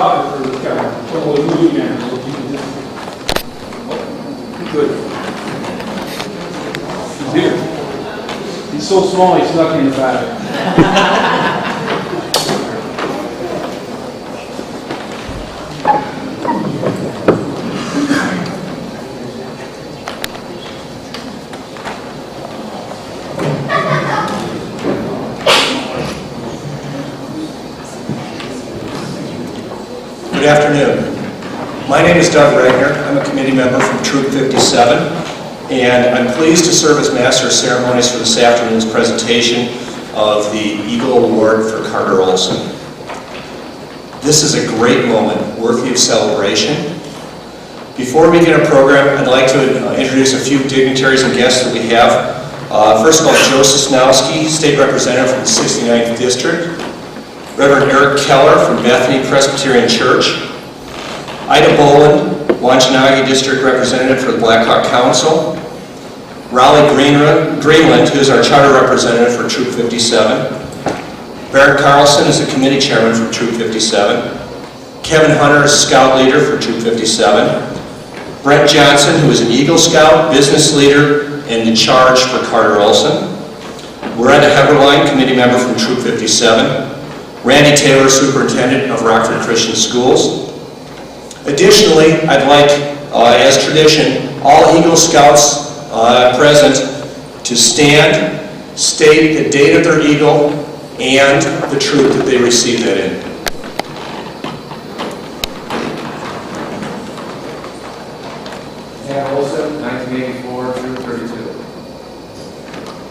father for this guy. Oh, he's moving now. So you can just... Good. He's here. He's so small, he's stuck in the back. Good afternoon. My name is Doug Regner. I'm a committee member from Troop 57, and I'm pleased to serve as Master of Ceremonies for this afternoon's presentation of the Eagle Award for Carter Olson. This is a great moment, worthy of celebration. Before we begin our program, I'd like to introduce a few dignitaries and guests that we have. First of all, Joe Sosnowski, State Representative from the 69th District. Reverend Eric Keller from Bethany Presbyterian Church. Ida Boland, Wanchinagi District Representative for the Blackhawk Council. Raleigh Greenland, who is our Charter Representative for Troop 57. Barrett Carlson is the Committee Chairman for Troop 57. Kevin Hunter is Scout Leader for Troop 57. Brent Johnson, who is an Eagle Scout, Business Leader, and in charge for Carter Olson. Loretta Heberlein, Committee Member from Troop 57. Randy Taylor, Superintendent of Rockford Christian Schools. Additionally, I'd like, as tradition, all Eagle Scouts present to stand, state the date of their Eagle, and the troop that they received that in. Olson, 1984, Troop 32.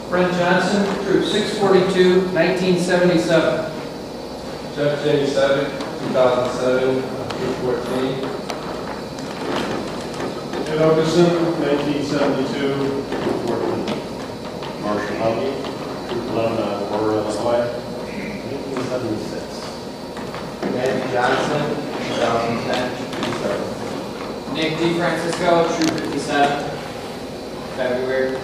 Brent Johnson, Troop 642, 1977. Jeff J. 2007, Troop 14. Ed Okerson, 1972, Troop 14. Marshall Helge, Troop 11, Aurora, Illinois, 1976. Andy Johnson, 2010, Troop 7. Nick DeFrancisco, Troop 57, February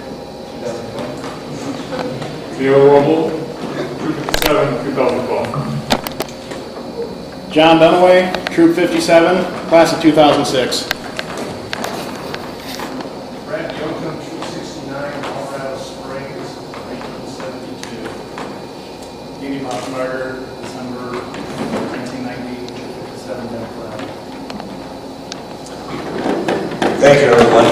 2020. Theo Roble, Troop 57, 2012. John Dunaway, Troop 57, Class of 2006. Brad Yoakum, Troop 69, Colorado Springs, 1972. Dini Moffenberger, December 1990, 57 Democrat. Thank you, everyone.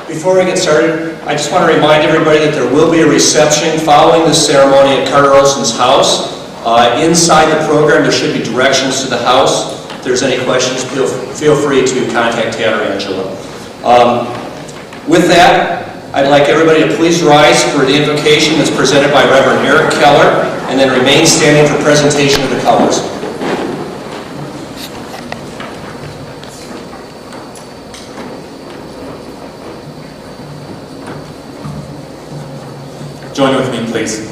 Before we get started, I just want to remind everybody that there will be a reception following this ceremony at Carter Olson's house. Inside the program, there should be directions to the house. If there's any questions, feel free to contact Tad or Angela. With that, I'd like everybody to please rise for the invocation that's presented by Reverend Eric Keller, and then remain standing for presentation of the colors. Join with me, please.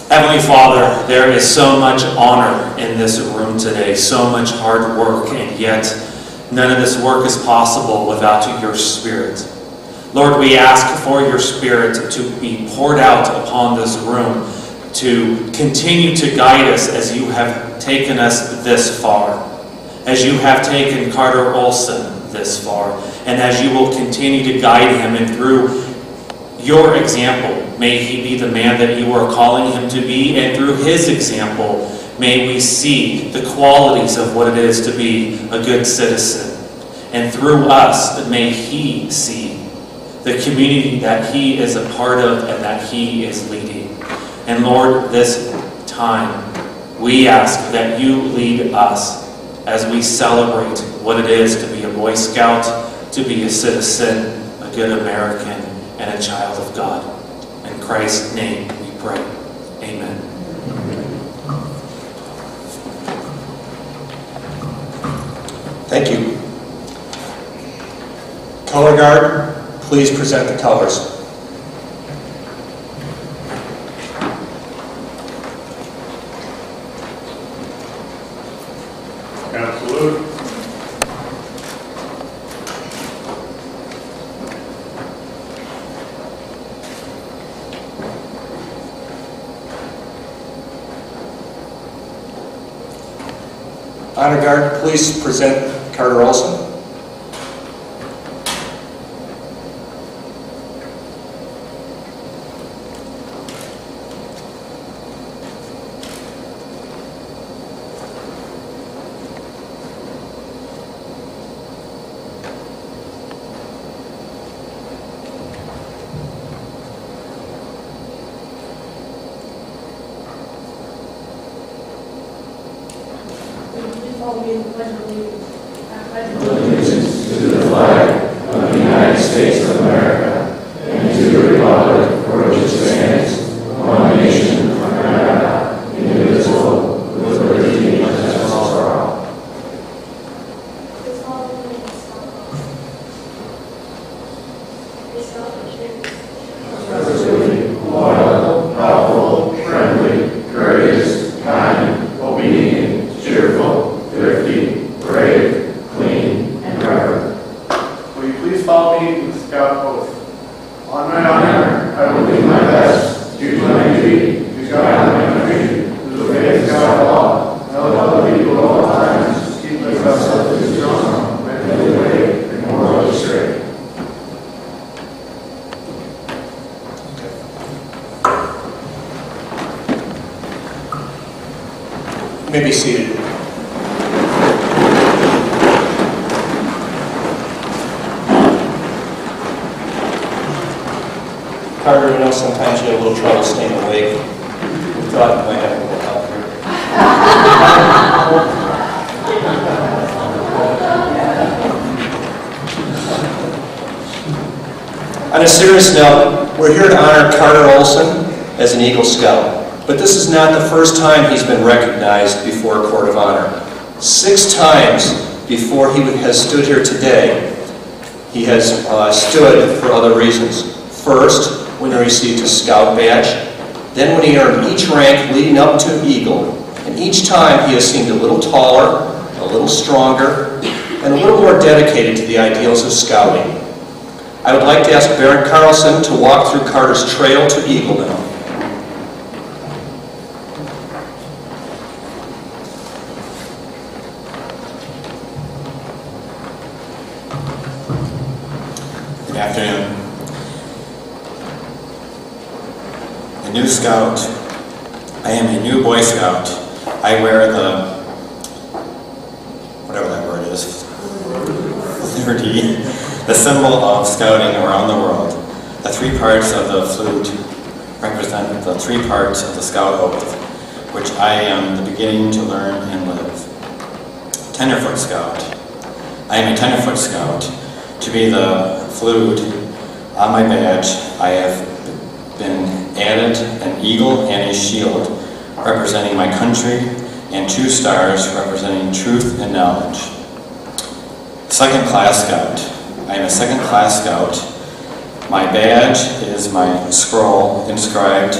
Heavenly Father, there is so much honor in this room today, so much hard work, and yet none of this work is possible without your Spirit. Lord, we ask for your Spirit to be poured out upon this room, to continue to guide us as you have taken us this far, as you have taken Carter Olson this far, and as you will continue to guide him, and through your example, may he be the man that you are calling him to be, and through his example, may we see the qualities of what it is to be a good citizen. And through us, may he see the community that he is a part of and that he is leading. And Lord, this time, we ask that you lead us as we celebrate what it is to be a Boy Scout, to be a citizen, a good American, and a child of God. In Christ's name we pray. Amen. Thank you. Color Guard, please present the colors. Absolute. Honor Guard, please present Carter Olson. Please follow me in the pledge of allegiance. I pledge allegiance to the flag of the United States of America and to the republic for which it stands, one nation, under God, indivisible, with liberty and justice for all. Please follow me in the Resolute, loyal, helpful, friendly, courteous, kind, obedient, cheerful, thrifty, brave, clean, and reverent. Will you please follow me to the Scout oath? On my Honor, I will do my best to do my duty, to guide my country, to obey Scout law, and love the people at all times, keep myself physically strong, mentally brave, and morally straight. You may be seated. Carter, I know sometimes you have a little trouble staying awake. We thought you might have a little help here. On a serious note, we're here to honor Carter Olson as an Eagle Scout. But this is not the first time he's been recognized before a court of honor. 6 times before he has stood here today, he has stood for other reasons. First, when he received his Scout badge, then when he earned each rank leading up to Eagle, and each time he has seemed a little taller, a little stronger, and a little more dedicated to the ideals of Scouting. I would like to ask Baron Carlson to walk through Carter's trail to Eagle now. Good afternoon. A new Scout. I am a new Boy Scout. I wear the, whatever that word is, liberty, the symbol of Scouting around the world. The 3 parts of the flute represent the 3 parts of the Scout oath, which I am the beginning to learn and live. Tenderfoot Scout. I am a tenderfoot Scout. To be the flute on my badge, I have been added an eagle and a shield representing my country and 2 stars representing truth and knowledge. Second class Scout. I am a second class Scout. My badge is my scroll inscribed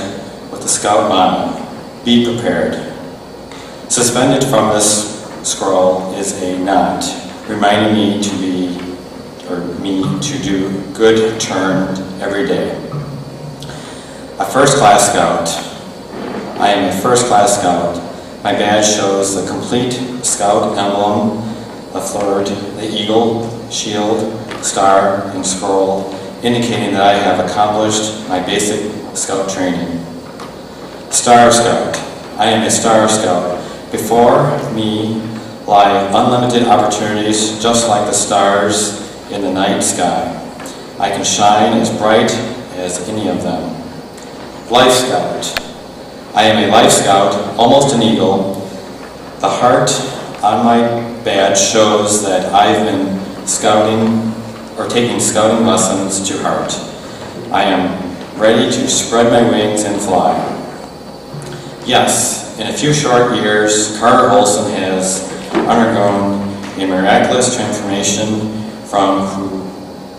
with the Scout motto, "Be prepared." Suspended from this scroll is a knot reminding me to do good turn every day. A first class Scout. I am a first class Scout. My badge shows the complete Scout emblem, the florid, the eagle, shield, star, and scroll, indicating that I have accomplished my basic Scout training. Star Scout. I am a Star Scout. Before me lie unlimited opportunities, just like the stars in the night sky. I can shine as bright as any of them. Life Scout. I am a Life Scout, almost an eagle. The heart on my badge shows that I've been scouting or taking scouting lessons to heart. I am ready to spread my wings and fly. Yes, in a few short years, Carter Olson has undergone a miraculous transformation from who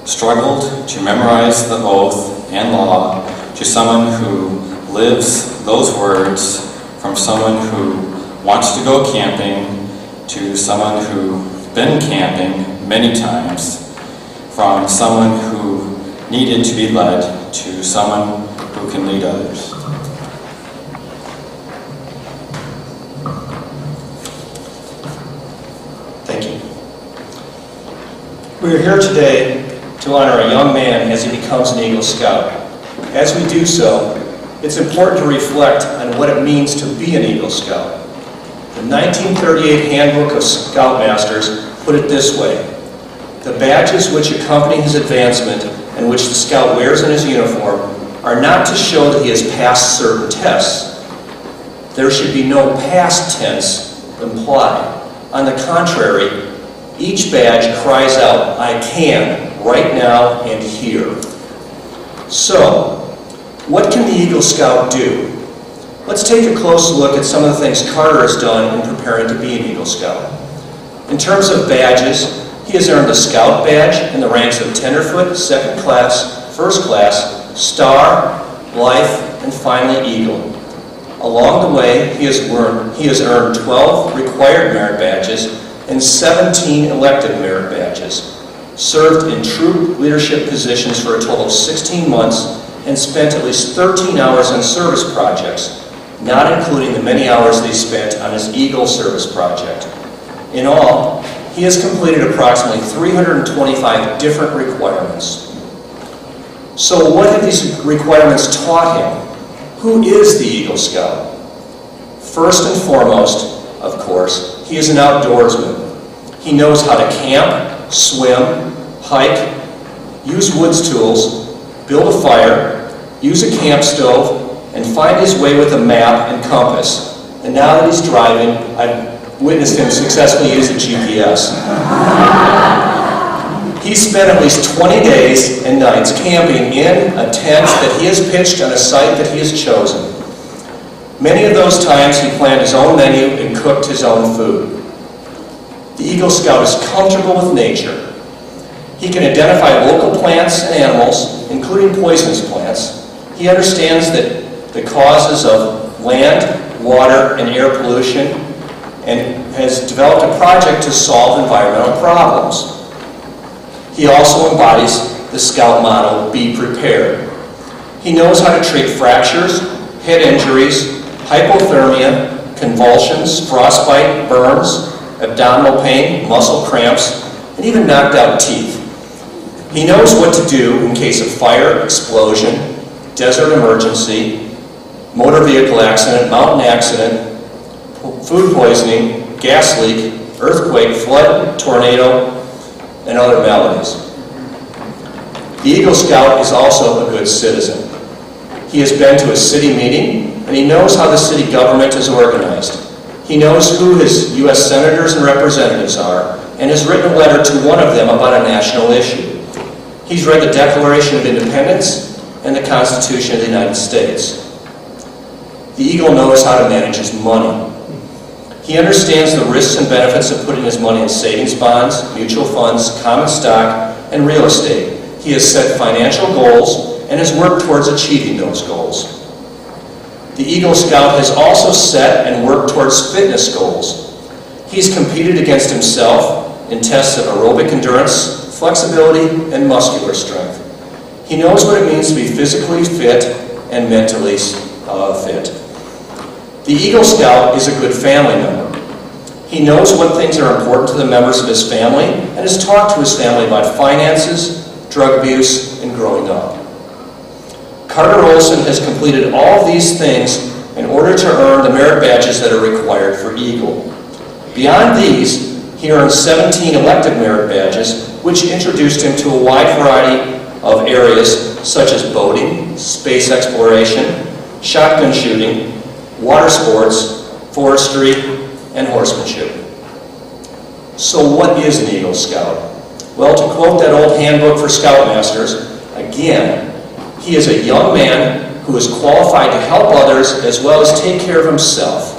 struggled to memorize the oath and law to someone who lives those words, from someone who wants to go camping to someone who's been camping many times, from someone who needed to be led to someone who can lead others. We are here today to honor a young man as he becomes an Eagle Scout. As we do so, it's important to reflect on what it means to be an Eagle Scout. The 1938 Handbook of Scoutmasters put it this way: the badges which accompany his advancement and which the Scout wears in his uniform are not to show that he has passed certain tests. There should be no past tense implied. On the contrary, each badge cries out, "I can, right now and here." So, what can the Eagle Scout do? Let's take a close look at some of the things Carter has done in preparing to be an Eagle Scout. In terms of badges, he has earned the Scout Badge in the ranks of Tenderfoot, Second Class, First Class, Star, Life, and finally Eagle. Along the way, he has earned 12 required merit badges and 17 elective merit badges, served in troop leadership positions for a total of 16 months, and spent at least 13 hours on service projects, not including the many hours that he spent on his Eagle service project. In all, he has completed approximately 325 different requirements. So what have these requiremets taught him? Who is the Eagle Scout? First and foremost, of course, he is an outdoorsman. He knows how to camp, swim, hike, use woods tools, build a fire, use a camp stove, and find his way with a map and compass. And now that he's driving, I've witnessed him successfully use a GPS. He spent at least 20 days and nights camping in a tent that he has pitched on a site that he has chosen. Many of those times he planned his own menu and cooked his own food. The Eagle Scout is comfortable with nature. He can identify local plants and animals, including poisonous plants. He understands that the causes of land, water, and air pollution, and has developed a project to solve environmental problems. He also embodies the Scout motto, "Be prepared." He knows how to treat fractures, head injuries, hypothermia, convulsions, frostbite, burns, abdominal pain, muscle cramps, and even knocked out teeth. He knows what to do in case of fire, explosion, desert emergency, motor vehicle accident, mountain accident, food poisoning, gas leak, earthquake, flood, tornado, and other maladies. The Eagle Scout is also a good citizen. He has been to a city meeting, and he knows how the city government is organized. He knows who his U.S. senators and representatives are, and has written a letter to one of them about a national issue. He's read the Declaration of Independence and the Constitution of the United States. The Eagle knows how to manage his money. He understands the risks and benefits of putting his money in savings bonds, mutual funds, common stock, and real estate. He has set financial goals and has worked towards achieving those goals. The Eagle Scout has also set and worked towards fitness goals. He's competed against himself in tests of aerobic endurance, flexibility, and muscular strength. He knows what it means to be physically fit and mentally fit. The Eagle Scout is a good family member. He knows what things are important to the members of his family and has talked to his family about finances, drug abuse, and growing up. Carter Olson has completed all these things in order to earn the merit badges that are required for Eagle. Beyond these, he earned 17 elective merit badges, which introduced him to a wide variety of areas such as boating, space exploration, shotgun shooting, water sports, forestry, and horsemanship. So what is an Eagle Scout? Well, to quote that old handbook for Scoutmasters, again, he is a young man who is qualified to help others as well as take care of himself.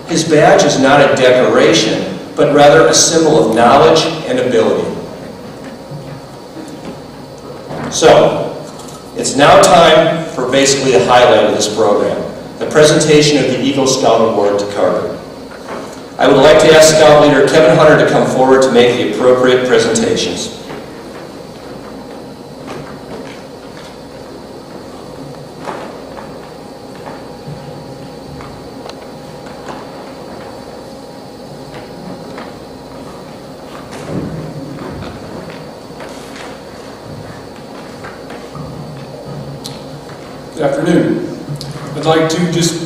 His badge is not a decoration, but rather a symbol of knowledge and ability. So, it's now time for basically the highlight of this program, the presentation of the Eagle Scout Award to Carter. I would like to ask Scout Leader Kevin Hunter to come forward to make the appropriate presentations. Good afternoon. I'd like to just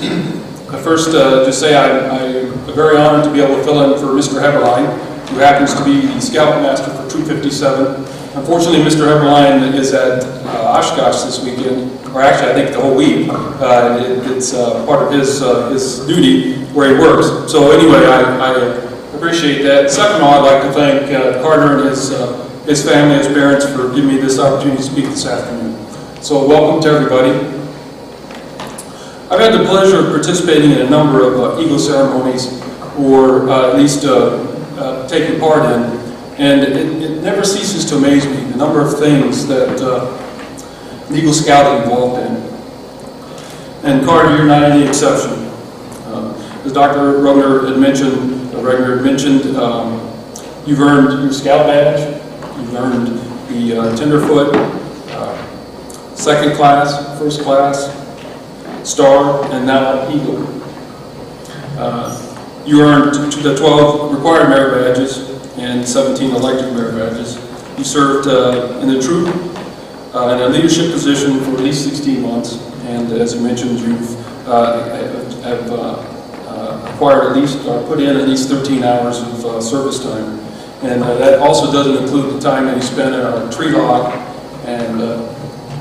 first just say I'm very honored to be able to fill in for Mr. Heberlein, who happens to be the Scoutmaster for Troop 57. Unfortunately, Mr. Heberlein is at Oshkosh this weekend, or actually I think the whole week. It's part of his duty where he works. So anyway, I appreciate that. Second of all, I'd like to thank Carter and his family, his parents, for giving me this opportunity to speak this afternoon. So welcome to everybody. I've had the pleasure of participating in a number of Eagle ceremonies, or at least taking part in, and it never ceases to amaze me, the number of things that Eagle Scout is involved in. And Carter, you're not any exception. As Dr. Regner had mentioned, you've earned your Scout badge, you've earned the Tenderfoot, second class, first class, Star, and now Eagle. You earned the 12 required merit badges and 17 elective merit badges. You served in the troop in a leadership position for at least 16 months, and as you mentioned, you've acquired at least, put in at least 13 hours of service time. And that also doesn't include the time that you spent in our tree log and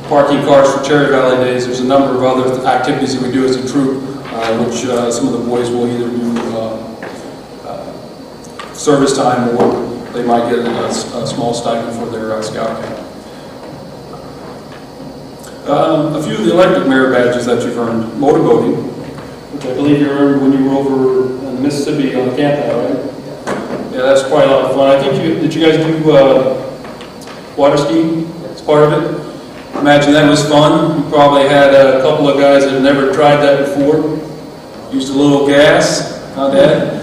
parking cars for Cherry Valley Days. There's a number of other activities that we do as a troop, which some of the boys will either do service time, or they might get a small stipend for their scout camp. A few of the elective merit badges that you've earned: motorboating, which I believe you earned when you were over in Mississippi on the camp out, right? Yeah, that's quite a lot of fun. I think did you guys do water skiing as part of it? Imagine that was fun. You probably had a couple of guys that had never tried that before. Used a little gas, not bad.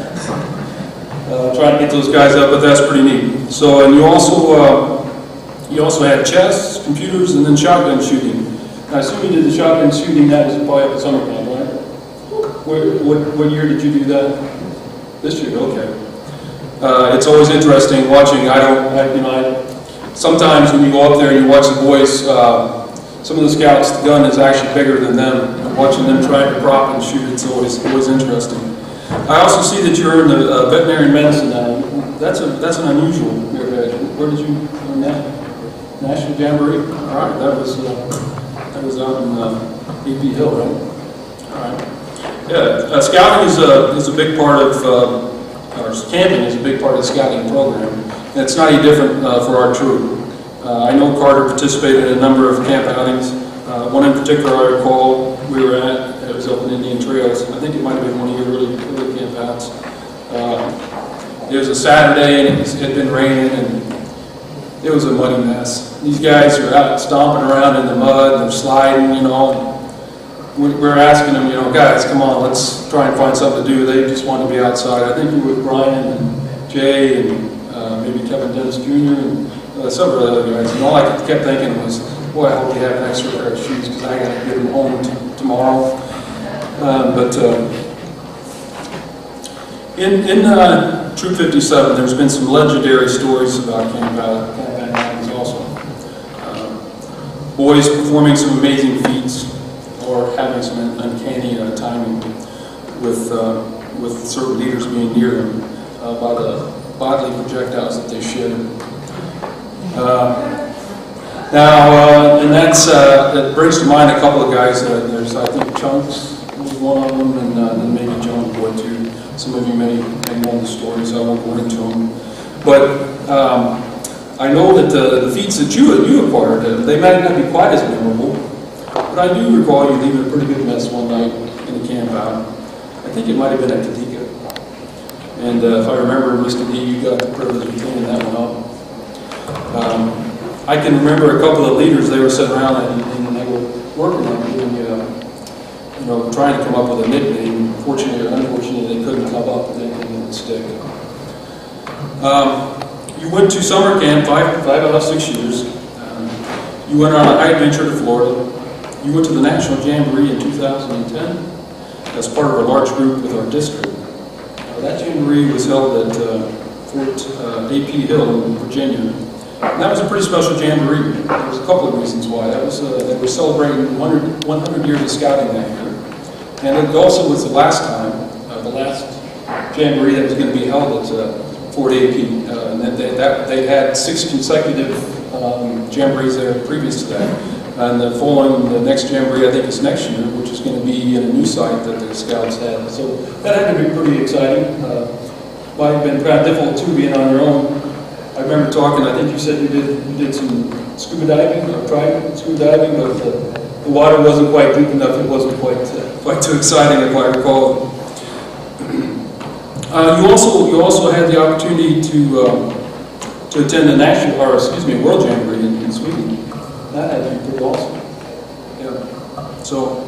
Trying to get those guys up, but that's pretty neat. So, and you also had chess, computers, and then shotgun shooting. I assume you did the shotgun shooting. That was probably up at summer camp, right? What year did you do that? This year, okay. It's always interesting watching. Sometimes when you go up there and you watch the boys, some of the scouts, the gun is actually bigger than them. And watching them try to prop and shoot, it's always interesting. I also see that you're in the veterinary medicine now. That's an unusual merit badge. Where did you learn that? National Jamboree. All right, that was out in AP Hill, right? All right. Yeah, scouting is a big part of, or camping is a big part of the scouting program. And it's not any different for our troop. I know Carter participated in a number of camp outings. One in particular I recall we were at, it was up in Indian Trails. I think it might have been one of your early camp outs. It was a Saturday and it had been raining and it was a muddy mess. These guys are out stomping around in the mud, they're sliding, you know. We're asking them, you know, guys, come on, let's try and find something to do. They just want to be outside. I think you were with Brian and Jay and maybe Kevin Dennis Jr. and several other guys. And all I kept thinking was, boy, I hope you have an extra pair of shoes because I got to get them home tomorrow. In Troop 57, there's been some legendary stories about camp outings also. Boys performing some amazing feats or having some uncanny timing with certain leaders being near them by the bodily projectiles that they shed. And that brings to mind a couple of guys. There's, I think, Chunks was one of them, and then maybe John Boyd too. Some of you may know the stories. I won't go into them. But I know that the feats that you acquired, they might not be quite as memorable. But I do recall you leaving a pretty good mess one night in the camp out. I think it might have been at Katika. And if I remember, Mr. D, you got the privilege of cleaning that one up. I can remember a couple of leaders, they were sitting around that evening and they were working on doing, trying to come up with a nickname. Fortunately or unfortunately, they couldn't come up with anything that would stick. You went to summer camp 5 out of 6 years. You went on a high adventure to Florida. You went to the National Jamboree in 2010 as part of a large group with our district. That jamboree was held at Fort AP Hill in Virginia. And that was a pretty special jamboree. There was a couple of reasons why. That was they were celebrating 100 years of scouting that year. And it also was the last time, the last jamboree that was going to be held at Fort AP. And then they had 6 consecutive jamborees there previous to that. And the next jamboree, I think, is next year, which is going to be in a new site that the Scouts had. So that had to be pretty exciting. Might have been kind of difficult too, being on your own. I remember talking. I think you said you did some scuba diving or tried scuba diving, but the water wasn't quite deep enough. It wasn't quite too exciting, if I recall. You also had the opportunity to attend the World Jamboree in Sweden. That had to be pretty awesome. Yeah. So,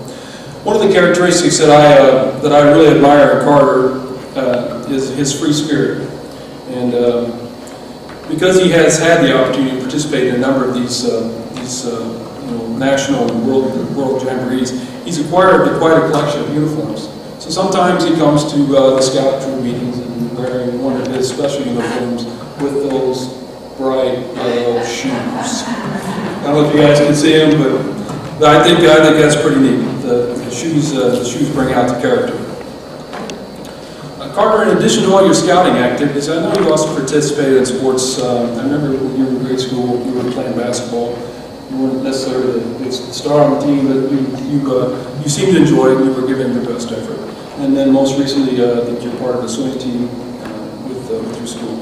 one of the characteristics that I really admire in Carter is his free spirit, and because he has had the opportunity to participate in a number of these national and world jamborees, he's acquired quite a collection of uniforms. So sometimes he comes to the Scout troop meetings and wearing one of his special uniforms with those bright yellow shoes. I don't know if you guys can see them, but I think that's pretty neat. The shoes bring out the character. Carter, in addition to all your scouting activities, I know you also participated in sports. I remember when you were in grade school, you were playing basketball. You weren't necessarily the star on the team, but you seemed to enjoy it and you were giving your best effort. And then most recently, I think you're part of the swimming team with your school.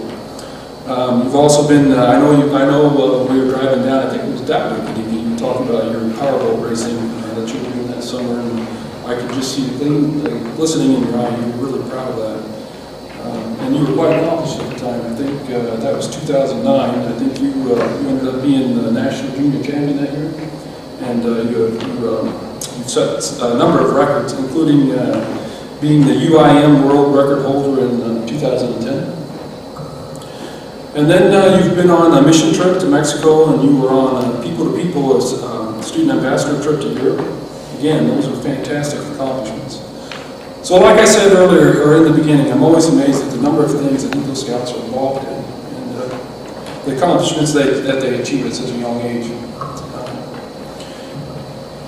You've also been, I know when we were driving down, I think it was Dapper, you were talking about your powerboat racing that you were doing that summer, and I could just see the glistening in your eye. You were really proud of that. And you were quite accomplished at the time. I think that was 2009. I think you ended up being the national junior champion that year. And you've set a number of records, including being the UIM world record holder in 2010. And then you've been on a mission trip to Mexico, and you were on a people-to-people student ambassador trip to Europe. Again, those are fantastic accomplishments. So like I said earlier, or in the beginning, I'm always amazed at the number of things that Eagle Scouts are involved in, and the accomplishments that they achieve at such a young age.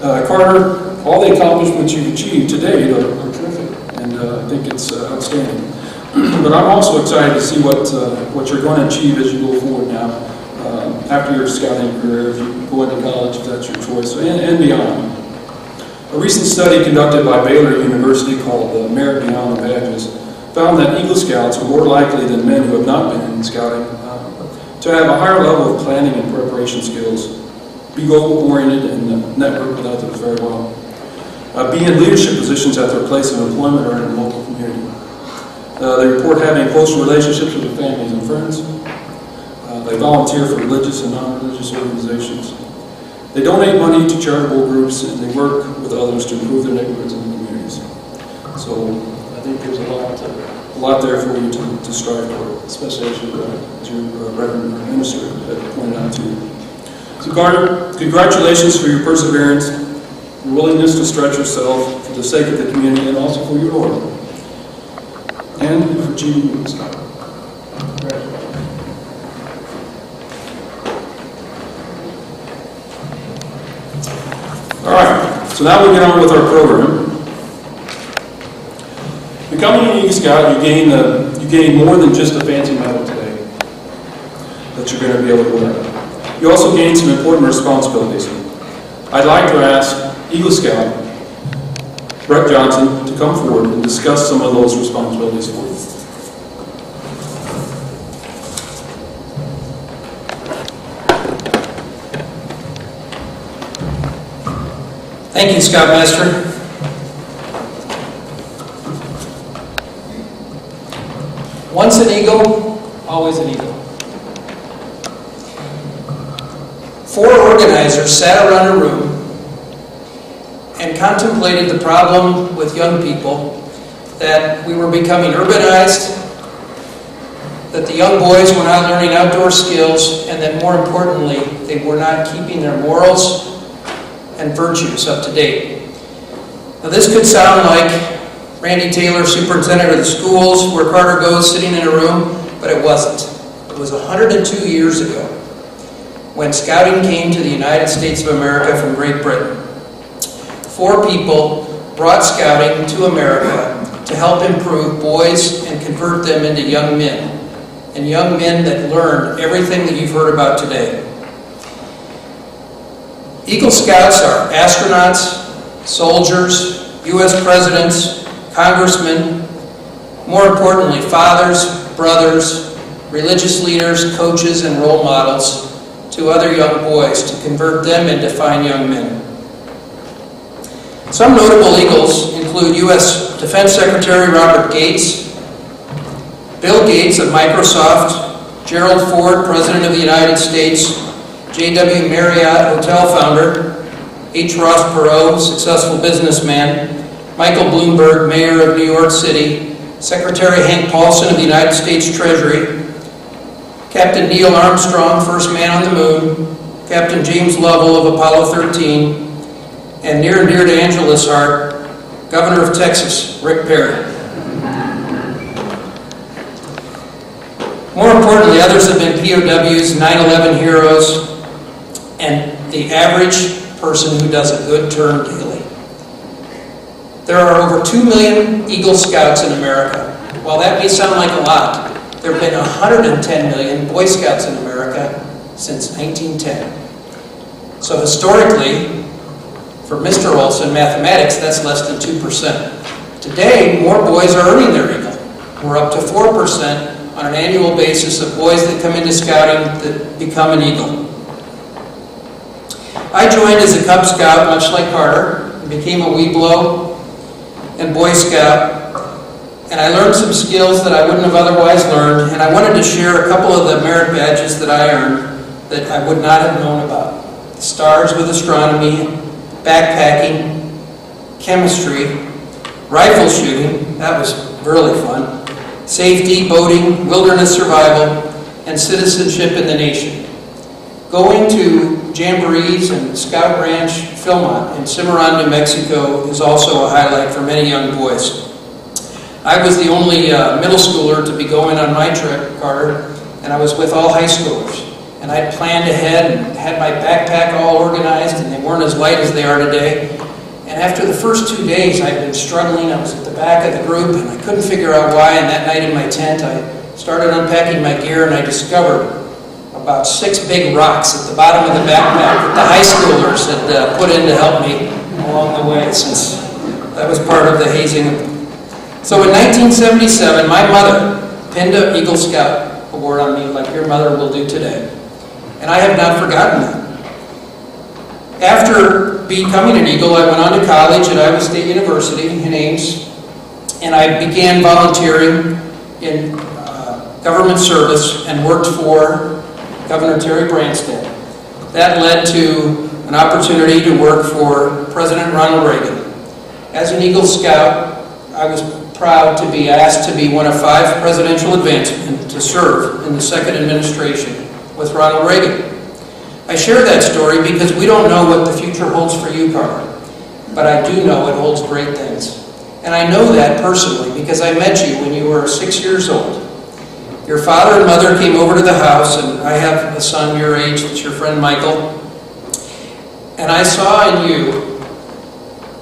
Carter, all the accomplishments you've achieved to date are terrific, and I think it's outstanding. But I'm also excited to see what you're going to achieve as you go forward now, after your scouting career, if you go into college, if that's your choice, and beyond. A recent study conducted by Baylor University called Merit Beyond the Badges found that Eagle Scouts are more likely than men who have not been in scouting to have a higher level of planning and preparation skills, be goal-oriented, and network with others very well, be in leadership positions at their place of employment or in the local community. They report having close relationships with their families and friends. They volunteer for religious and non-religious organizations. They donate money to charitable groups, and they work with others to improve their neighborhoods and communities. So I think there's a lot there for you to strive for, especially as your Reverend Minister had pointed out to you. So Carter, congratulations for your perseverance, your willingness to stretch yourself for the sake of the community and also for your Lord. And for achieving this. All right, so now we get on with our program. Becoming an Eagle Scout, you gain more than just a fancy medal today that you're going to be able to wear. You also gain some important responsibilities. I'd like to ask Eagle Scout Brett Johnson to come forward and discuss some of those responsibilities for you. Thank you, Scoutmaster. Once an eagle, always an eagle. 4 organizers sat around a room and contemplated the problem with young people, that we were becoming urbanized, that the young boys were not learning outdoor skills, and that more importantly, they were not keeping their morals and virtues up to date. Now this could sound like Randy Taylor, superintendent of the schools, where Carter goes sitting in a room, but it wasn't. It was 102 years ago. when scouting came to the United States of America from Great Britain. 4 people brought scouting to America to help improve boys and convert them into young men, and young men that learned everything that you've heard about today. Eagle Scouts are astronauts, soldiers, U.S. presidents, congressmen, more importantly, fathers, brothers, religious leaders, coaches, and role models to other young boys to convert them into fine young men. Some notable Eagles include U.S. Defense Secretary Robert Gates, Bill Gates of Microsoft, Gerald Ford, President of the United States, J.W. Marriott, hotel founder, H. Ross Perot, successful businessman, Michael Bloomberg, Mayor of New York City, Secretary Hank Paulson of the United States Treasury, Captain Neil Armstrong, first man on the moon, Captain James Lovell of Apollo 13, and near and dear to Angela's heart, Governor of Texas, Rick Perry. More importantly, others have been POWs, 9/11 heroes, and the average person who does a good turn daily. There are over 2 million Eagle Scouts in America. While that may sound like a lot, there have been 110 million Boy Scouts in America since 1910. So historically, for Mr. Olson, mathematics, that's less than 2%. Today, more boys are earning their Eagle. We're up to 4% on an annual basis of boys that come into scouting that become an Eagle. I joined as a Cub Scout, much like Carter, and became a Weeblo and Boy Scout, and I learned some skills that I wouldn't have otherwise learned, and I wanted to share a couple of the merit badges that I earned that I would not have known about. Stars with astronomy, backpacking, chemistry, rifle shooting, that was really fun, safety, boating, wilderness survival, and citizenship in the nation. Going to jamborees and Scout Ranch Philmont in Cimarron, New Mexico is also a highlight for many young boys. I was the only middle schooler to be going on my trip, Carter, and I was with all high schoolers. And I'd planned ahead and had my backpack all organized, and they weren't as light as they are today. And after the first 2 days, I'd been struggling. I was at the back of the group, and I couldn't figure out why. And that night in my tent, I started unpacking my gear, and I discovered about 6 big rocks at the bottom of the backpack that the high schoolers had put in to help me along the way, since that was part of the hazing. So in 1977, my mother pinned an Eagle Scout award on me, like your mother will do today. And I have not forgotten that. After becoming an Eagle, I went on to college at Iowa State University in Ames, and I began volunteering in government service and worked for Governor Terry Branstad. That led to an opportunity to work for President Ronald Reagan. As an Eagle Scout, I was proud to be asked to be one of 5 presidential advancement to serve in the second administration with Ronald Reagan. I share that story because we don't know what the future holds for you, Carter, but I do know it holds great things. And I know that personally because I met you when you were 6 years old. Your father and mother came over to the house, and I have a son your age, that's your friend Michael, and I saw in you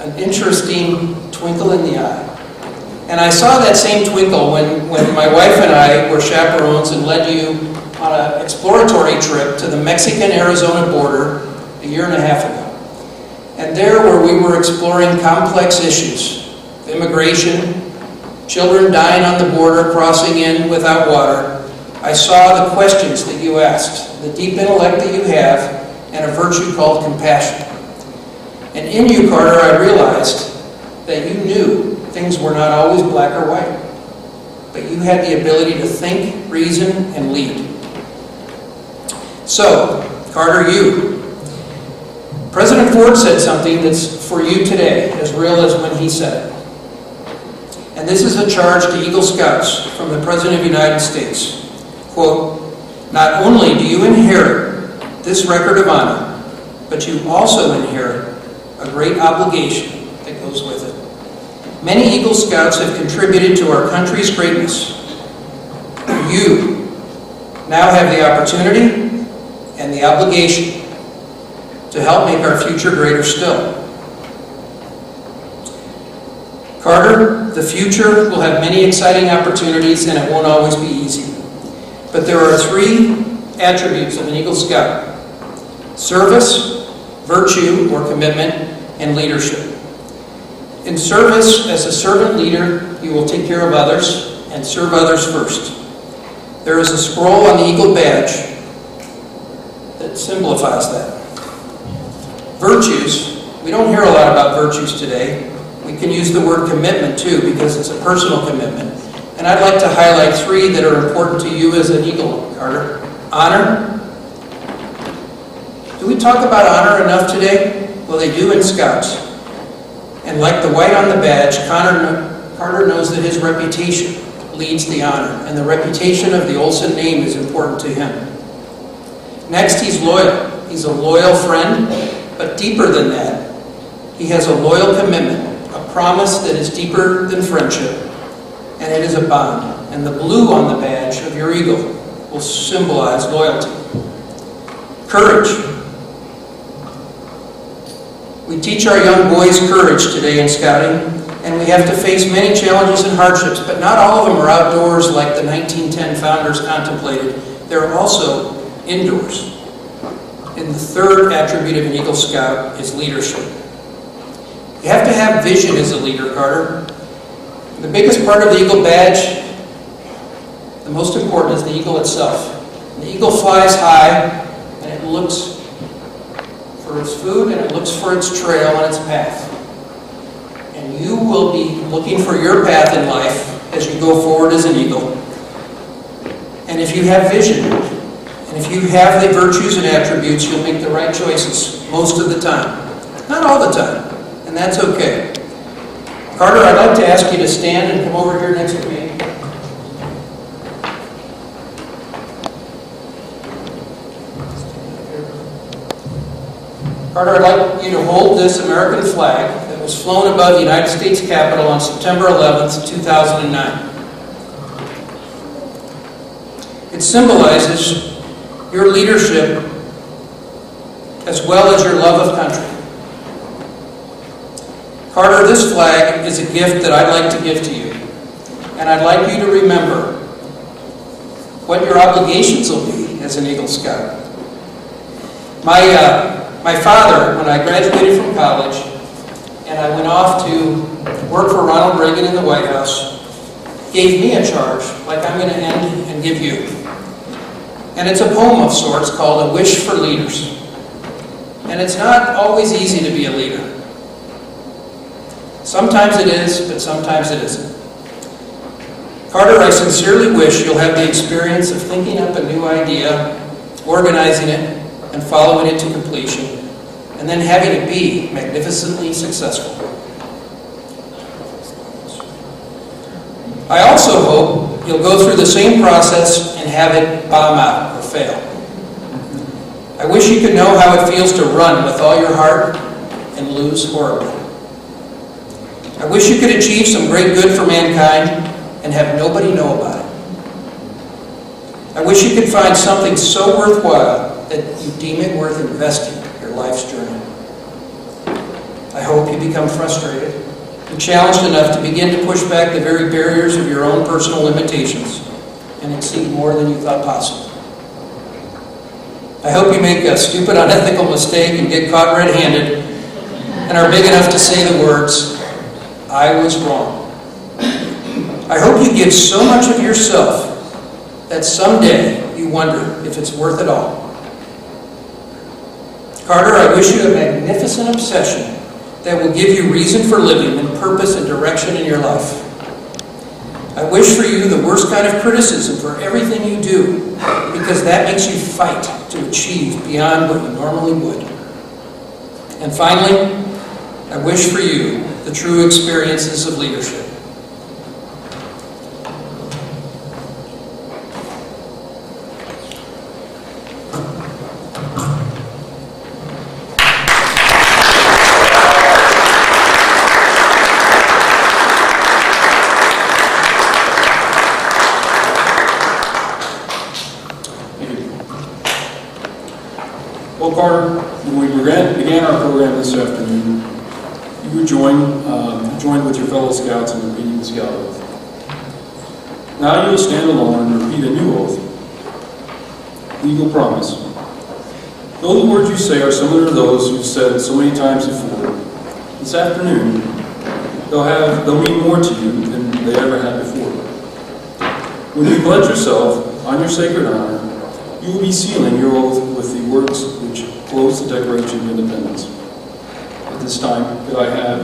an interesting twinkle in the eye. And I saw that same twinkle when my wife and I were chaperones and led you on an exploratory trip to the Mexican-Arizona border a year and a half ago. And there, where we were exploring complex issues, immigration, children dying on the border, crossing in without water, I saw the questions that you asked, the deep intellect that you have, and a virtue called compassion. And in you, Carter, I realized that you knew things were not always black or white, but you had the ability to think, reason, and lead. So, Carter, you. President Ford said something that's for you today, as real as when he said it. And this is a charge to Eagle Scouts from the President of the United States. Quote, "Not only do you inherit this record of honor, but you also inherit a great obligation that goes with it. Many Eagle Scouts have contributed to our country's greatness. You now have the opportunity and the obligation to help make our future greater still. Carter, the future will have many exciting opportunities and it won't always be easy. But there are 3 attributes of an Eagle Scout: service, virtue or commitment, and leadership. In service, as a servant leader, you will take care of others and serve others first. There is a scroll on the Eagle badge that signifies that. Virtues, we don't hear a lot about virtues today. We can use the word commitment too, because it's a personal commitment. And I'd like to highlight 3 that are important to you as an Eagle, Carter. Honor. Do we talk about honor enough today? Well, they do in Scouts. And like the white on the badge, Carter knows that his reputation leads the honor, and the reputation of the Olson name is important to him. Next, he's loyal. He's a loyal friend, but deeper than that, he has a loyal commitment, a promise that is deeper than friendship, and it is a bond. And the blue on the badge of your eagle will symbolize loyalty. Courage. We teach our young boys courage today in Scouting, and we have to face many challenges and hardships, but not all of them are outdoors like the 1910 founders contemplated. They're also indoors. And the 3rd attribute of an Eagle Scout is leadership. You have to have vision as a leader, Carter. The biggest part of the Eagle badge, the most important, is the eagle itself. The eagle flies high, and it looks for its food, and it looks for its trail and its path. And you will be looking for your path in life as you go forward as an eagle. And if you have vision, and if you have the virtues and attributes, you'll make the right choices most of the time. Not all the time, and that's okay. Carter, I'd like to ask you to stand and come over here next to me. Carter, I'd like you to hold this American flag that was flown above the United States Capitol on September 11th, 2009. It symbolizes your leadership as well as your love of country. Carter, this flag is a gift that I'd like to give to you. And I'd like you to remember what your obligations will be as an Eagle Scout. My father, when I graduated from college, and I went off to work for Ronald Reagan in the White House, gave me a charge, like I'm going to end and give you. And it's a poem of sorts called A Wish for Leaders. And it's not always easy to be a leader. Sometimes it is, but sometimes it isn't. Carter, I sincerely wish you'll have the experience of thinking up a new idea, organizing it, and following it to completion, and then having it be magnificently successful. I also hope you'll go through the same process and have it bomb out or fail. I wish you could know how it feels to run with all your heart and lose horribly. I wish you could achieve some great good for mankind and have nobody know about it. I wish you could find something so worthwhile that you deem it worth investing your life's journey. I hope you become frustrated and challenged enough to begin to push back the very barriers of your own personal limitations and exceed more than you thought possible. I hope you make a stupid, unethical mistake and get caught red-handed and are big enough to say the words, "I was wrong." I hope you give so much of yourself that someday you wonder if it's worth it all. Carter, I wish you a magnificent obsession that will give you reason for living and purpose and direction in your life. I wish for you the worst kind of criticism for everything you do, because that makes you fight to achieve beyond what you normally would. And finally, I wish for you the true experiences of leadership. Carter, when we began our program this afternoon, you joined with your fellow scouts in repeating the scout oath. Now you will stand alone and repeat a new oath. Legal promise. Though the words you say are similar to those you've said so many times before, this afternoon they'll mean more to you than they ever had before. When you pledge yourself on your sacred honor, you will be sealing your oath with the words which close the Declaration of Independence. At this time, could I have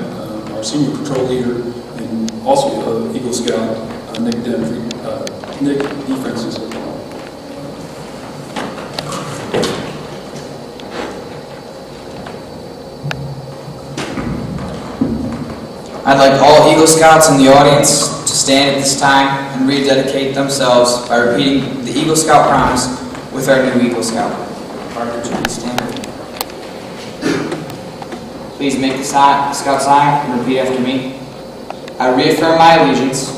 our senior patrol leader and also Eagle Scout, Nick DeFrancisco. I'd like all Eagle Scouts in the audience to stand at this time and rededicate themselves by repeating the Eagle Scout promise with our new Eagle Scout. Parker, please stand. Please make the scout sign and repeat after me. I reaffirm my allegiance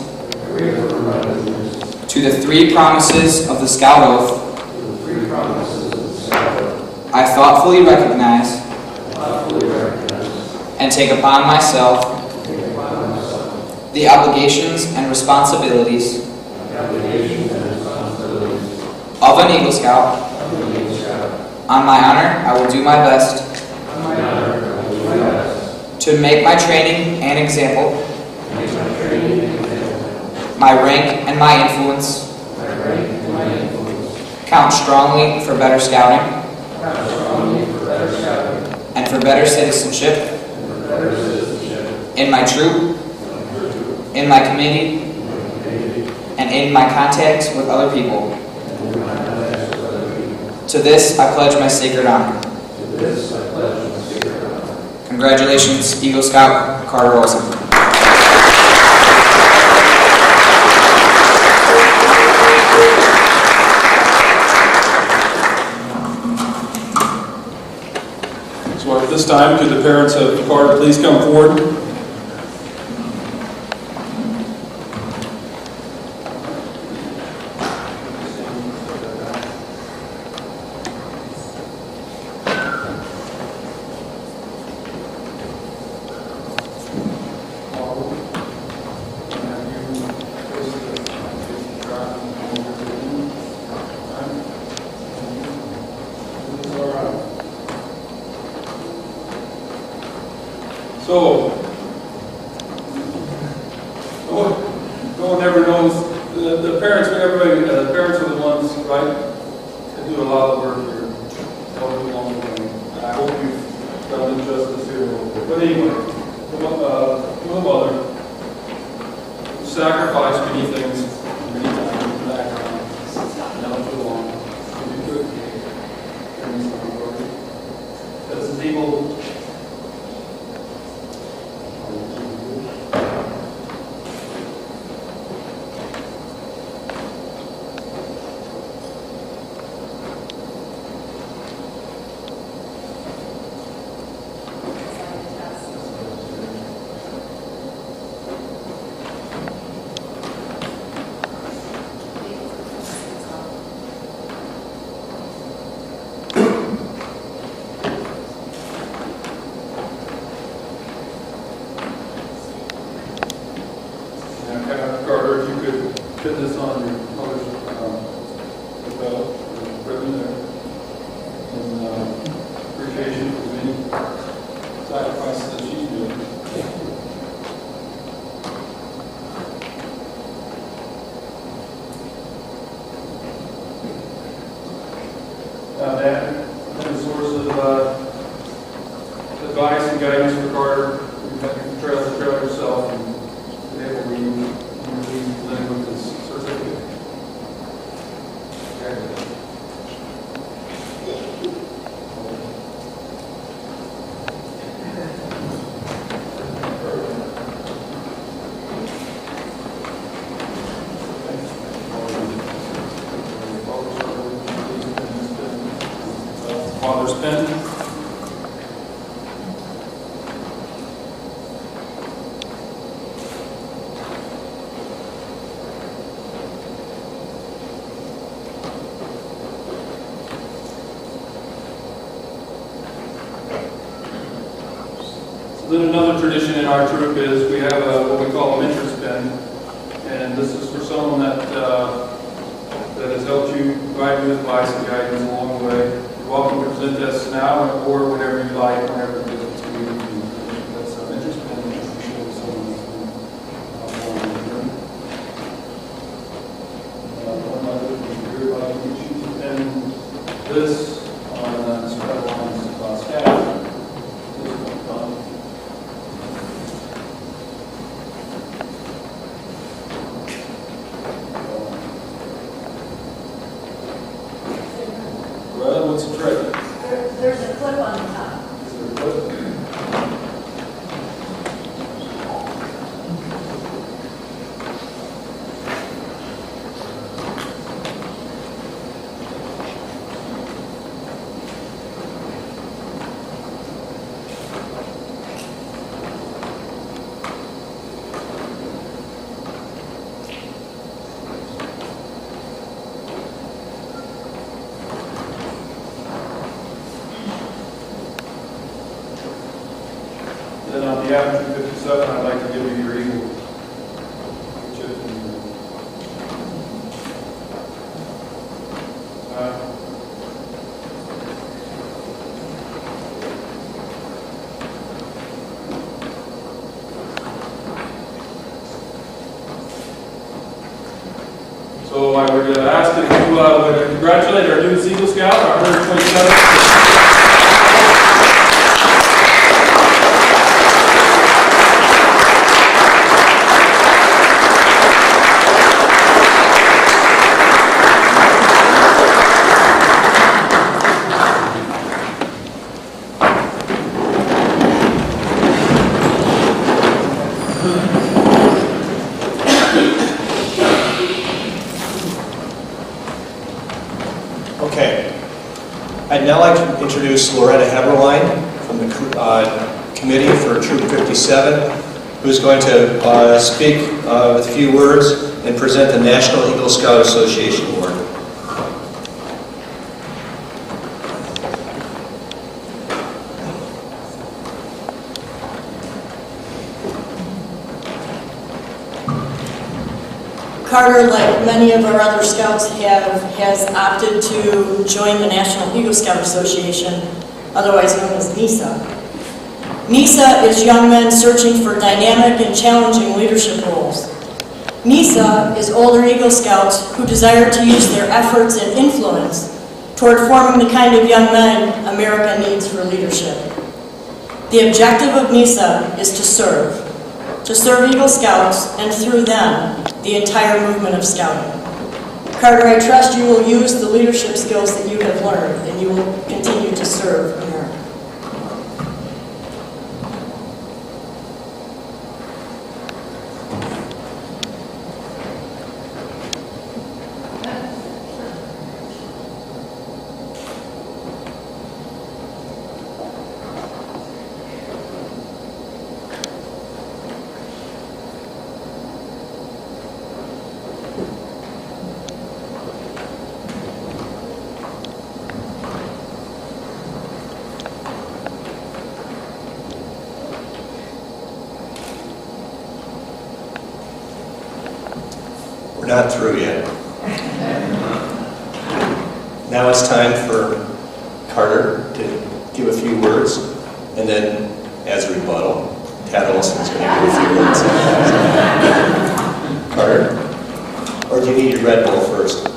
to the three promises of the Scout Oath. I thoughtfully recognize and take upon myself the obligations and responsibilities of an Eagle Scout. On my honor, I will do my best to make my training and example, my rank and my influence count strongly for better scouting and for better citizenship in my troop, in my community, and in my contacts with other people. To this, I pledge my sacred honor. Congratulations, Eagle Scout Carter Olson. So at this time, could the parents of Carter please come forward? So, no one ever knows, the parents, everybody, the parents are the ones, right, that do a lot of work here, all along the way. I hope you've done them justice here. But anyway, your mother sacrificed many things, many times in the background, not too long. You could, as an Eagle, Carter, if you could put this on your mother's belt, ribbon there, in appreciation for the many sacrifices that she's doing. That is a source of advice and guidance for Carter. You have to trail the trail yourself and be able to live with this certificate. Father's pen. Then another tradition in our troop is we have what we call a mentor's pin, and this is for someone that has helped you, provide you with advice and guidance along the way. You're welcome to present this now or whenever you like, whenever it is convenient to you. That's a mentor's pin that you show someone who's been along the journey. One of the things you choose to pin this on spread lines staff. What's the trick? There's a clip on the top. Is there a clip? Then on behalf of 257, I'd like to give you your eagle. So I would ask that you would congratulate our new Eagle Scout, our 127th. Okay. I'd now like to introduce Loretta Heberlein from the Committee for Troop 57, who's going to speak with a few words and present the National Eagle Scout Association Award. Carter, like many of our other scouts has opted to join the National Eagle Scout Association, otherwise known as NESA. NESA is young men searching for dynamic and challenging leadership roles. NESA is older Eagle Scouts who desire to use their efforts and influence toward forming the kind of young men America needs for leadership. The objective of NESA is to serve Eagle Scouts, and through them, the entire movement of scouting. Carter, I trust you will use the leadership skills that you have learned, and you will continue to serve America. We're not through yet. Now it's time for Carter to give a few words, and then as a rebuttal, Tad Olson's going to give a few words. Carter? Or do you need your Red Bull first?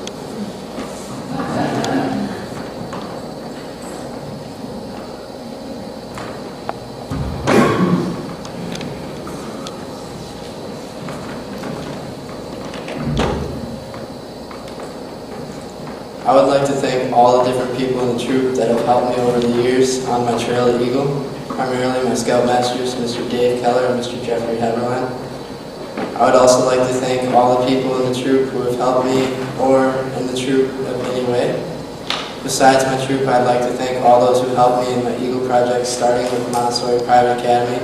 I would like to thank all the different people in the troop that have helped me over the years on my trail to Eagle, primarily my scoutmasters, Mr. Dave Keller and Mr. Jeffrey Heberlein. I would also like to thank all the people in the troop who have helped me or in the troop in any way. Besides my troop, I'd like to thank all those who helped me in my Eagle project, starting with Montessori Private Academy,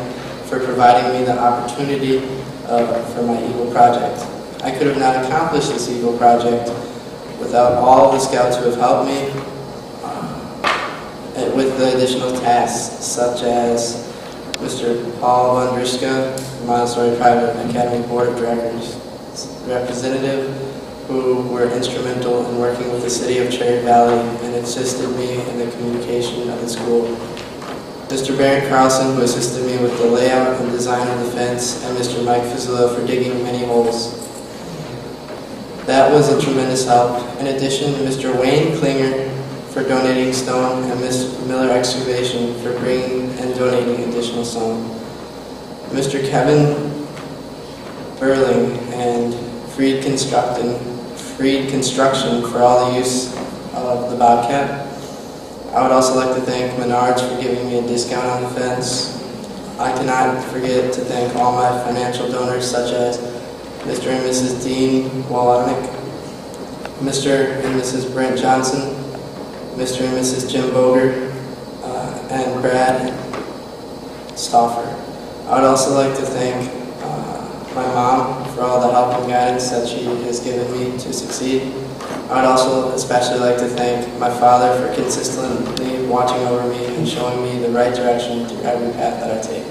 for providing me the opportunity for my Eagle project. I could have not accomplished this Eagle project without all of the scouts who have helped me with the additional tasks, such as Mr. Paul Vondriska, Montessori Private Academy Board of Directors representative, who were instrumental in working with the City of Cherry Valley and assisted me in the communication of the school. Mr. Barrett Carlson, who assisted me with the layout and design of the fence, and Mr. Mike Fizzola for digging many holes. That was a tremendous help. In addition, Mr. Wayne Klinger for donating stone, and Ms. Miller Excavation for bringing and donating additional stone. Mr. Kevin Burling and Freed Construction for all the use of the Bobcat. I would also like to thank Menards for giving me a discount on the fence. I cannot forget to thank all my financial donors such as Mr. and Mrs. Dean Wallonick, Mr. and Mrs. Brent Johnson, Mr. and Mrs. Jim Boger, and Brad Stauffer. I would also like to thank my mom for all the help and guidance that she has given me to succeed. I would also especially like to thank my father for consistently watching over me and showing me the right direction through every path that I take.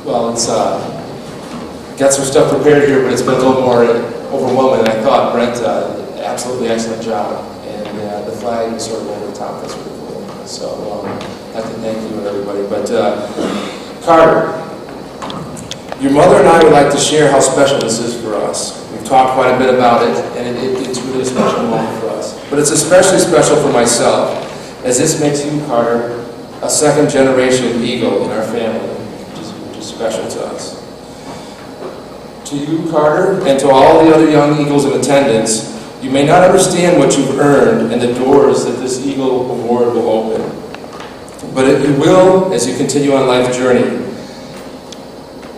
Well, it's got some stuff prepared here, but it's been a little more overwhelming than I thought. Brent, absolutely excellent job, and the flag is sort of over the top. That's really cool. So I'd like to thank you and everybody. But Carter, your mother and I would like to share how special this is for us. We've talked quite a bit about it, and it's really a special moment for us. But it's especially special for myself, as this makes you, Carter, a second-generation Eagle in our family, which is special to us. To you, Carter, and to all the other young Eagles in attendance, you may not understand what you've earned and the doors that this Eagle Award will open. But you will as you continue on life's journey.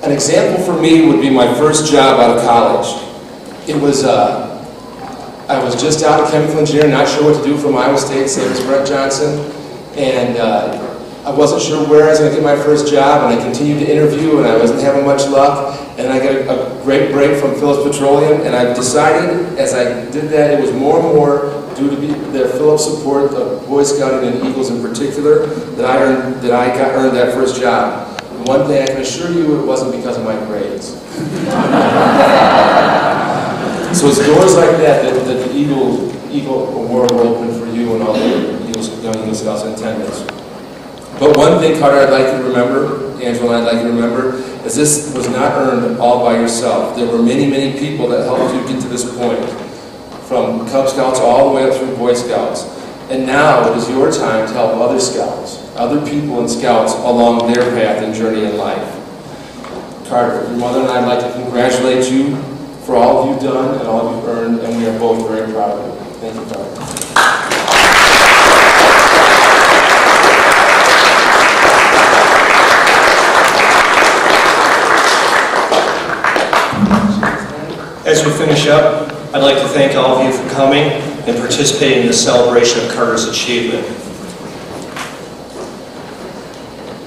An example for me would be my first job out of college. It was, I was just out of chemical engineering, not sure what to do from Iowa State, same as Brent Johnson, and I wasn't sure where I was going to get my first job, and I continued to interview, and I wasn't having much luck, and I got a great break from Phillips Petroleum, and I decided, as I did that, it was more and more due to the Phillips support of Boy Scouting and Eagles in particular, that I earned that first job. And one thing I can assure you, it wasn't because of my grades. So it's doors like that the Eagle Award will open for you and all the young Eagle Scouts in attendance. But one thing, Carter, I'd like you to remember, Angela, I'd like you to remember, is this was not earned all by yourself. There were many, many people that helped you get to this point, from Cub Scouts all the way up through Boy Scouts. And now it is your time to help other Scouts, other people in Scouts along their path and journey in life. Carter, your mother and I would like to congratulate you for all you've done and all you've earned, and we are both very proud of you. Thank you, Carter. As we finish up, I'd like to thank all of you for coming and participating in the celebration of Carter's achievement.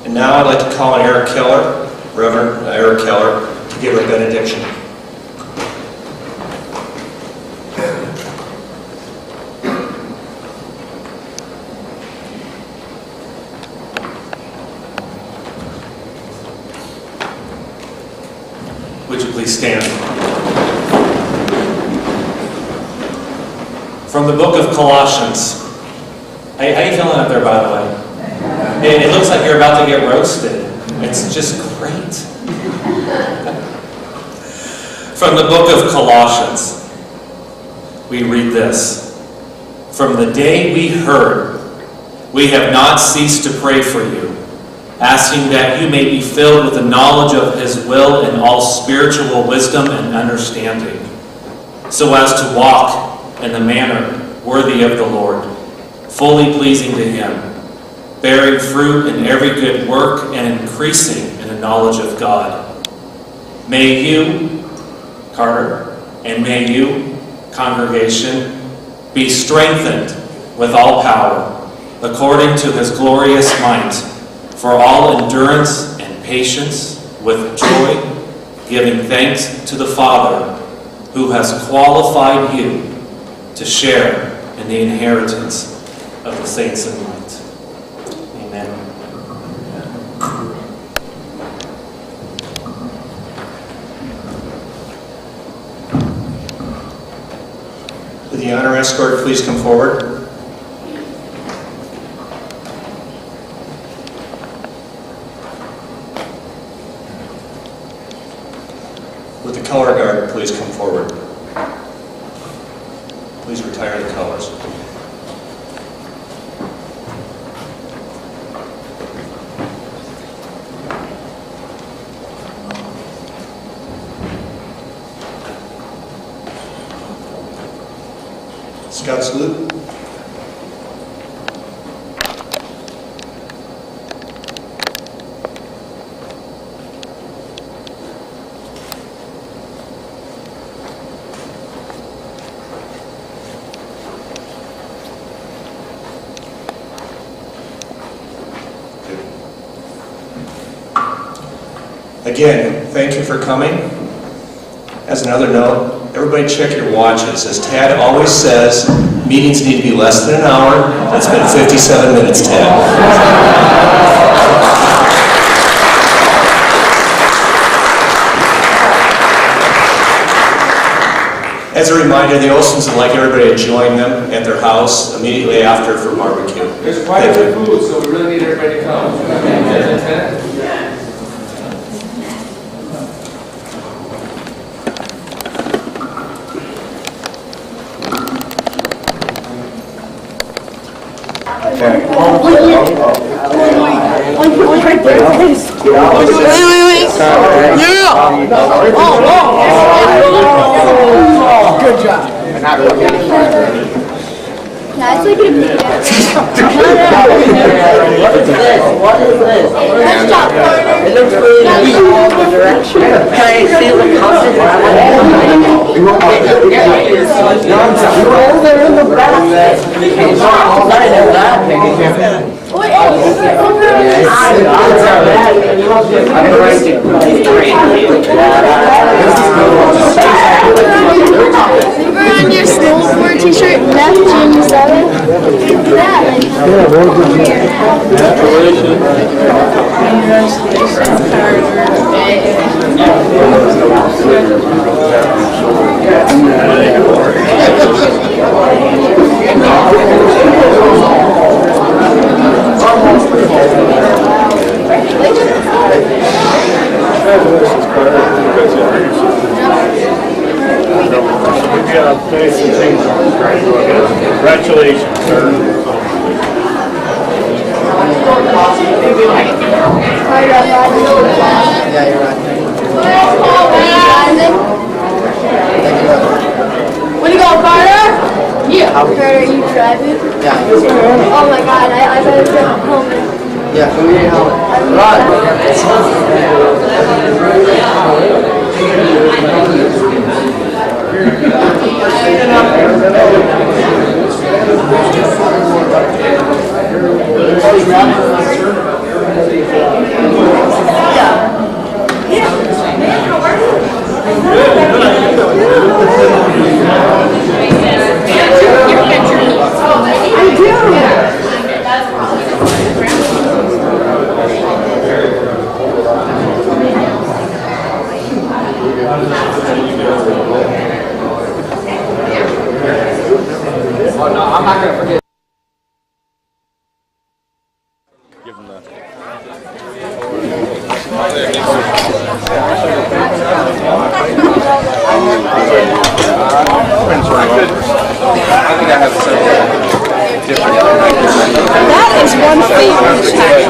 And now I'd like to call on Eric Keller, Reverend Eric Keller, to give a benediction. Would you please stand? From the book of Colossians. How you feeling up there, by the way? It looks like you're about to get roasted. It's just great. From the book of Colossians, we read this. From the day we heard, we have not ceased to pray for you, asking that you may be filled with the knowledge of His will and all spiritual wisdom and understanding, so as to walk in the manner worthy of the Lord, fully pleasing to Him, bearing fruit in every good work and increasing in the knowledge of God. May you, Carter, and may you, congregation, be strengthened with all power, according to his glorious might, for all endurance and patience with joy, giving thanks to the Father, who has qualified you to share in the inheritance of the saints in light. Amen. Would the honor escort please come forward? Would the color guard please come forward? Please retire the colors. Scout salute. Again, thank you for coming. As another note, everybody check your watches. As Tad always says, meetings need to be less than an hour. That's been 57 minutes, Tad. As a reminder, the Olsons would like everybody to join them at their house immediately after for barbecue. There's quite a bit of food, so we really need everybody to come. Good job. That's like a big What is this? Nice job, partner. It looks really nice in all the direction. Can I see the concept? You were over there in the back. I know that. Wait, I'm Remember on your snowboard t-shirt, left June 7th? Congratulations, sir. Yeah, you're right. What do you go, Carter? Yeah. Carter, are you driving? Yeah. Oh my god, I better get home. Yeah, we need help. Run. Oh no, I'm not gonna forget. Give him that. That is one favorite check.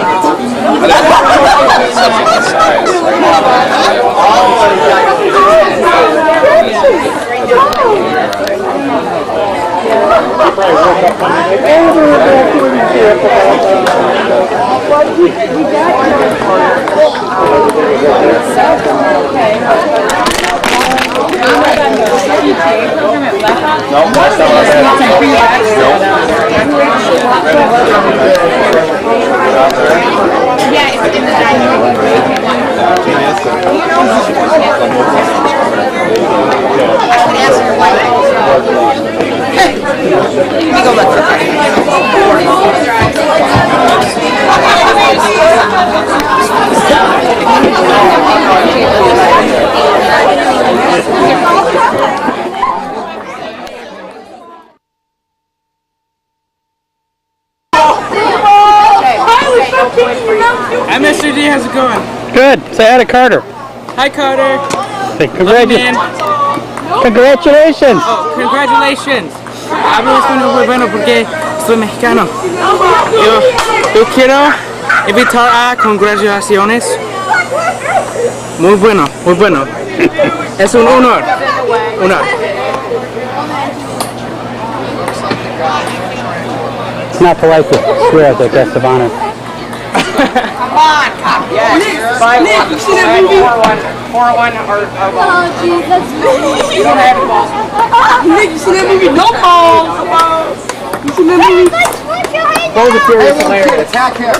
that's not what Yeah, it's in the dining room. Hi, Mr. D. How's it going? Good. Say hi to Carter. Hi, Carter. Say congratulations. Congratulations. Oh, congratulations. Hablo español muy bueno porque soy mexicano. Yo quiero invitar a congratulaciones. Muy bueno, muy bueno. Es un honor. It's not polite to swear at the guest of honor. Come on, cop. Yes. Nick, you see that movie? 401 or Oh, geez, that's you don't have a ball. Nick, you see that movie? No balls. You see that movie? What was the Furious hilarious? Attack him.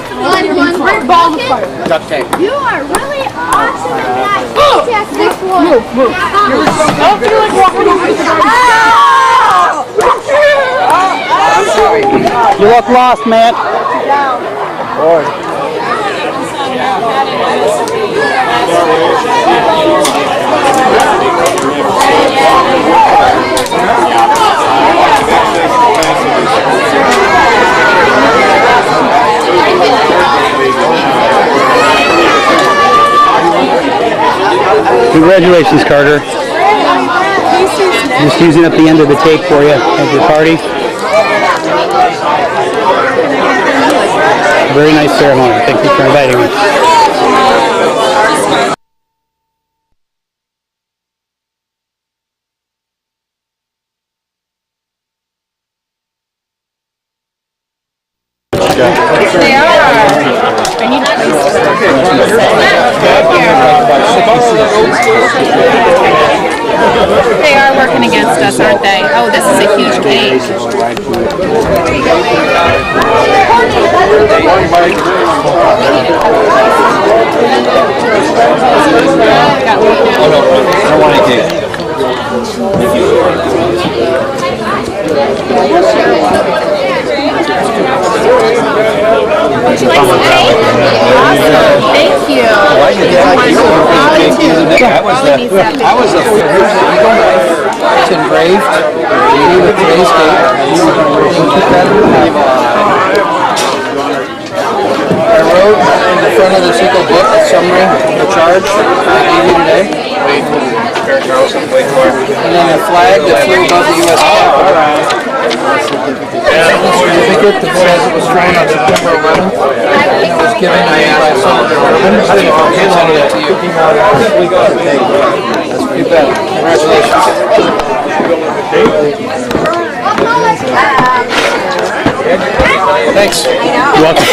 Bring ball to fire. Duct tape. You are really awesome at that. Attack this one. Move. Don't do it. I'm sorry. You look lost, man. Lord. Congratulations, Carter. Just using up the end of the tape for you at your party. Very nice ceremony. Thank you for inviting me. They are. I need They are working against us, aren't they? Oh, this is a huge cake. Oh no, I don't want any cake. Would you like some cake? Awesome. Thank you. Why did you like it? I was a it's engraved. With today's cake. I wrote in the front of the Sequel book a summary of the charge I gave you today. And then a flag that flew above the U.S. Capitol. Certificate that says it was thrown on September 11th, and it was given to me by Senator Urban. I didn't know he sent it to you. You bet. Congratulations. Thanks. You're welcome.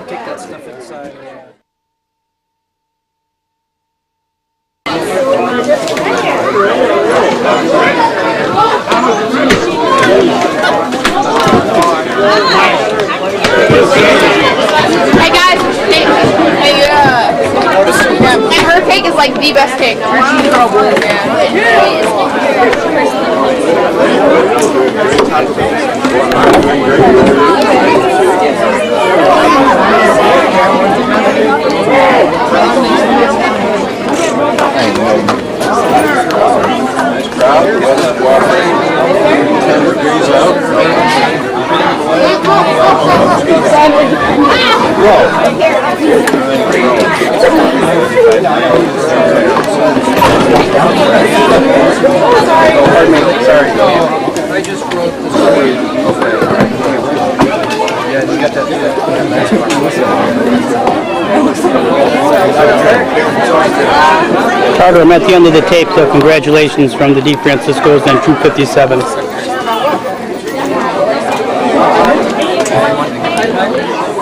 Take that stuff inside. Hey guys, and her cake is like the best cake. Nice crowd. Weather's cooperating. 10 degrees out. Sorry. I just wrote the story. Yeah, you got that. Carter, I'm at the end of the tape, so congratulations from the D. Francisco's and Troop 57. I